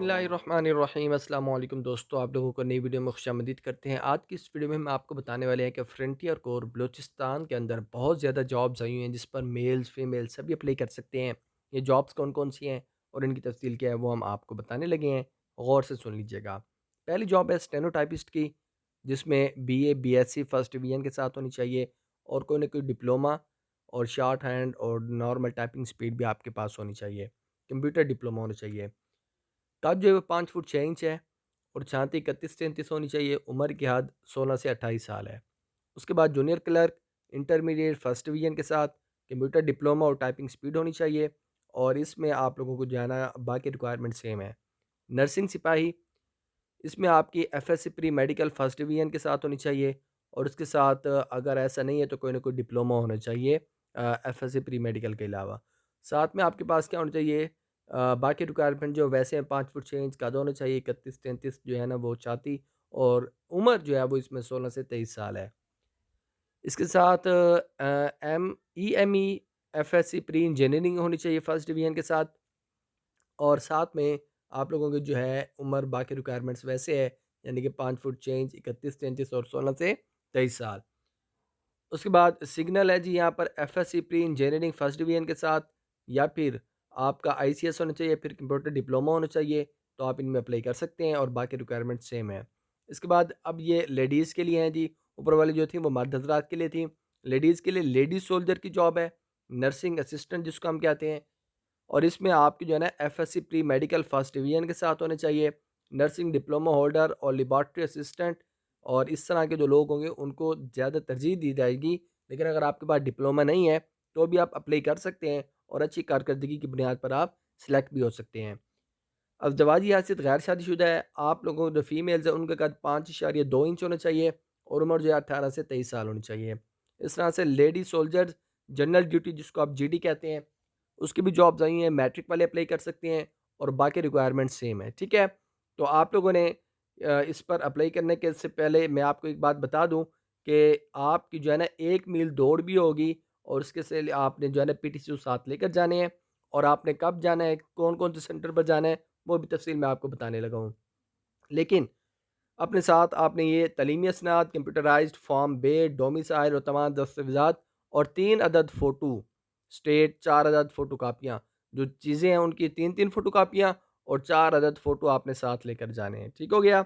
बिस्मिल्लाहिर्रहमानिर्रहीम अस्सलाम वालेकुम दोस्तों, आप लोगों को नई वीडियो में खुशामदीद करते हैं। आज की इस वीडियो में हम आपको बताने वाले हैं कि फ्रंटियर कोर बलूचिस्तान के अंदर बहुत ज़्यादा जॉब्स आई हुई हैं जिस पर मेल्स फीमेल्स सभी अप्लाई कर सकते हैं। ये जॉब्स कौन कौन सी हैं और इनकी तफसील क्या है वो हम आपको बताने लगे हैं। गौर से सुन लीजिएगा। पहली जॉब है स्टेनोटाइपिस्ट की, जिसमें BA BSc फर्स्ट डिवीजन के साथ होनी चाहिए और कोई ना कोई डिप्लोमा और शॉर्ट हैंड और नॉर्मल टाइपिंग स्पीड भी आपके पास होनी चाहिए। कंप्यूटर डिप्लोमा होना चाहिए। कद जो है वो 5 फुट 6 इंच है और छाती 31-33 होनी चाहिए। उम्र की हद 16 से 28 साल है। उसके बाद junior clerk intermediate first division के साथ कंप्यूटर डिप्लोमा और टाइपिंग स्पीड होनी चाहिए और इसमें आप लोगों को जो है ना बाकी रिक्वायरमेंट सेम है। नर्सिंग सिपाही, इसमें आपकी FSC pre medical first division के साथ होनी चाहिए और उसके साथ अगर ऐसा नहीं है तो कोई ना कोई डिप्लोमा होना चाहिए FSC प्री मेडिकल के अलावा। साथ में आपके पास क्या होना चाहिए, बाकी रिक्वायरमेंट जो वैसे हैं 5 फुट 6 इंच कद होना चाहिए, 31-33 जो है ना वो छाती और उम्र जो है वो इसमें 16 से 23 साल है। इसके साथ EME FSC प्री इंजीनियरिंग होनी चाहिए फर्स्ट डिवीजन के साथ और साथ में आप लोगों की जो है उम्र बाकी रिक्वायरमेंट्स वैसे है, यानी कि 5 फुट 6 इंच, 31-33 और 16 से 23 साल। उसके बाद सिग्नल है जी, यहाँ पर FSC pre engineering first division के साथ या फिर आपका ICS होना चाहिए, फिर कंप्यूटर डिप्लोमा होना चाहिए, तो आप इनमें अप्लाई कर सकते हैं और बाकी रिक्वायरमेंट सेम है। इसके बाद अब ये लेडीज़ के लिए हैं जी, ऊपर वाली जो थी वो मर्द हज़रात के लिए थी। लेडीज़ के लिए लेडीज़ सोल्जर की जॉब है, नर्सिंग असिस्टेंट जिसको हम कहते हैं और इसमें आपकी जो है ना FSC pre medical first division के साथ होने चाहिए, नर्सिंग डिप्लोमा होल्डर और लेबॉर्ट्री असिस्टेंट और इस तरह के जो लोग होंगे उनको ज़्यादा तरजीह दी जाएगी। लेकिन अगर आपके पास डिप्लोमा नहीं है तो भी आप अप्लाई कर सकते हैं और अच्छी कारकर्दगी की बुनियाद पर आप सिलेक्ट भी हो सकते हैं। अब ज़वाजी हैसियत गैर शादीशुदा है, आप लोगों को जो फीमेल्स हैं उनका कद 5.2 इंच होना चाहिए और उम्र जो है 18 से 23 साल होनी चाहिए। इस तरह से लेडी सोल्जर्स जनरल ड्यूटी जिसको आप GD कहते हैं, उसकी भी जॉब्स आई हैं, मैट्रिक वाले अप्लाई कर सकते हैं और बाकी रिक्वायरमेंट सेम है, ठीक है? तो आप लोगों ने इस पर अप्लाई करने के से पहले मैं आपको एक बात बता दूँ कि आपकी जो है ना 1 मील दौड़ भी होगी और उसके से आपने जो है ना PTCU साथ लेकर जाने हैं और आपने कब जाना है, कौन-कौन से सेंटर पर जाना है, वो भी तफ़सील मैं आपको बताने लगा हूँ। लेकिन अपने साथ आपने ये तलीमी असनाद, कंप्यूटराइज़्ड फॉर्म, बेड, डोमिसाइल और तमाम दस्तावेज़ात और 3 अदद फ़ोटो स्टेट, 4 अदद फ़ोटो कापियाँ, जो चीज़ें हैं उनकी 3-3 फ़ोटो कापियाँ और 4 अदद फ़ोटो आपने साथ लेकर जाने हैं, ठीक हो गया?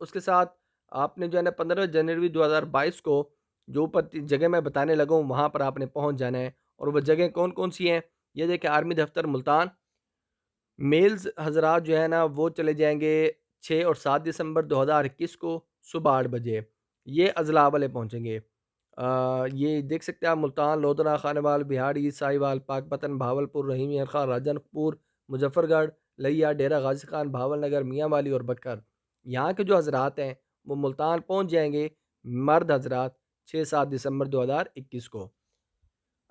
उसके साथ आपने जो है ना 15 जनवरी 2022 को जो ऊपर जगह मैं बताने लगा हूँ वहाँ पर आपने पहुँच जाना है और वो जगह कौन-कौन सी हैं? ये देखिए, आर्मी दफ्तर मुल्तान। मेल्स हज़रात जो है ना वो चले जाएँगे 6 और 7 दिसंबर 2021 को सुबह 8 बजे। ये अज़ला वाले पहुँचेंगे। ये देख सकते हैं आप, मुल्तान, लोधरा, खानेवाल, बिहाड़ी, साहिवाल, पाकपतन, भावलपुर, रहीम खां, राजनपुर, मुजफ्फरगढ़, लिया, डेरा गाज़ी खान, भावल नगर, मियाँ वाली और बकर। यहाँ के जो हज़रात हैं वो मुल्तान पहुँच जाएँगे, मर्द हज़रात 6-7 दिसंबर 2021 को।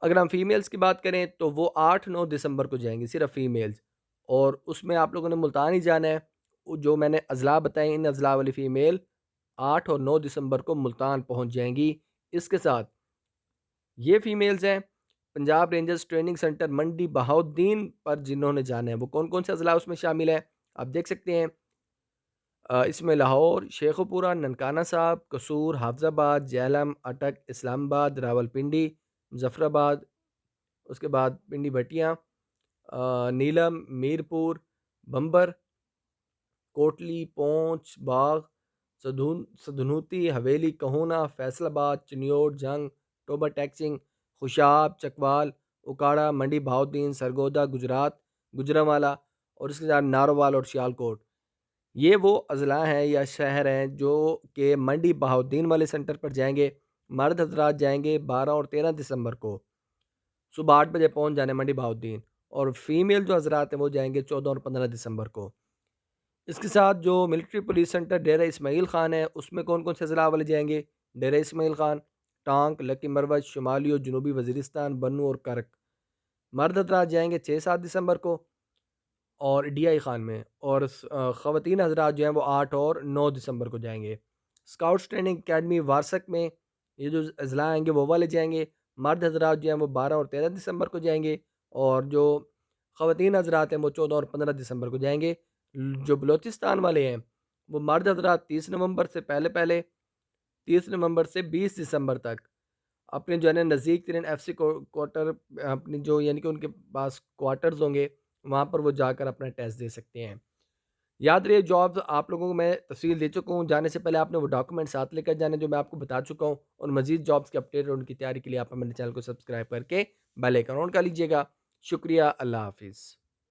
अगर हम फीमेल्स की बात करें तो वो 8-9 दिसंबर को जाएँगी, सिर्फ़ फीमेल्स और उसमें आप लोगों ने मुल्तान ही जाना है। वो जो मैंने अज़ला बताए, इन अज़ला वाली फ़ीमेल 8 और 9 दिसंबर को मुल्तान पहुँच जाएँगी। इसके साथ ये फ़ीमेल्स हैं पंजाब रेंजर्स ट्रेनिंग सेंटर मंडी बहाउद्दीन पर जिन्होंने जाना है, वो कौन-कौन से अज़ला उसमें शामिल हैं, आप देख सकते हैं। इसमें लाहौर, शेखुपुरा, ननकाना साहब, कसूर, हाफ़िज़ाबाद, जेहलम, अटक, इस्लामाबाद, रावलपिंडी, मुज़फ़्फ़राबाद, उसके बाद पिंडी भटियाँ, नीलम, मीरपुर, बम्बर, कोटली, पोंछ, बाग, सधुनूती, हवेली, कहोना, फैसलाबाद, चिन्योट, जंग, टोबा टैक्सिंग, खुशाब, चकवाल, उकाड़ा, मंडी बहाउद्दीन, सरगोदा, गुजरात, गुजरांवाला और इसके साथ नारोवाल और सियालकोट। ये वो अज़ला हैं या शहर हैं जो कि मंडी बहाउद्दीन वाले सेंटर पर जाएँगे। मर्द हज़रात जाएँगे 12 और 13 दिसंबर को। सुबह 8 बजे पहुँच जाना है मंडी बहाउद्दीन और फीमेल जो हज़रात हैं वो जाएँगे 14 और 15 दिसंबर को। इसके साथ जो मिलिट्री पुलिस सेंटर डेरा इस्माइल ख़ान है उसमें कौन-कौन से ज़िला वाले जाएँगे? डेरा इस्माइल ख़ान, टांक, लकी मरवज, शुमाली और जनूबी वज़ीरिस्तान, बन्नू और करक। मर्द हज़रात जाएँगे 6-7 दिसंबर को और DI ख़ान में और ख़वातीन हज़रात जो हैं वो 8 और 9 दिसंबर को जाएँगे। स्काउट्स ट्रेनिंग अकेडमी वारसक में ये जो अज़ला आएँगे वो वाले जाएँगे। मर्द हज़रात जो हैं वो 12 और 13 दिसंबर को जाएँगे और जो ख़वातीन हज़रात हैं वो 14 और 15 दिसंबर को जाएँगे। जो बलूचिस्तान वाले हैं, वो मर्द हज़रात 30 नवंबर से पहले-पहले 30 नवंबर से 20 दिसंबर तक अपने जो है ना नज़दीक तरीन एफसी क्वार्टर अपनी जो यानी कि उनके पास क्वार्टर्स होंगे, वहाँ पर वो जाकर अपना टेस्ट दे सकते हैं। याद रहे जॉब्स आप लोगों को मैं तफ़सील दे चुका हूँ, जाने से पहले आपने वो डॉक्यूमेंट साथ लेकर जाने जो मैं आपको बता चुका हूँ और मज़ीद जॉब्स के अपडेट और उनकी तैयारी के लिए आप मेरे चैनल को सब्सक्राइब करके बेल आइकन ऑन कर लीजिएगा। शुक्रिया, अल्लाह हाफ़िज़।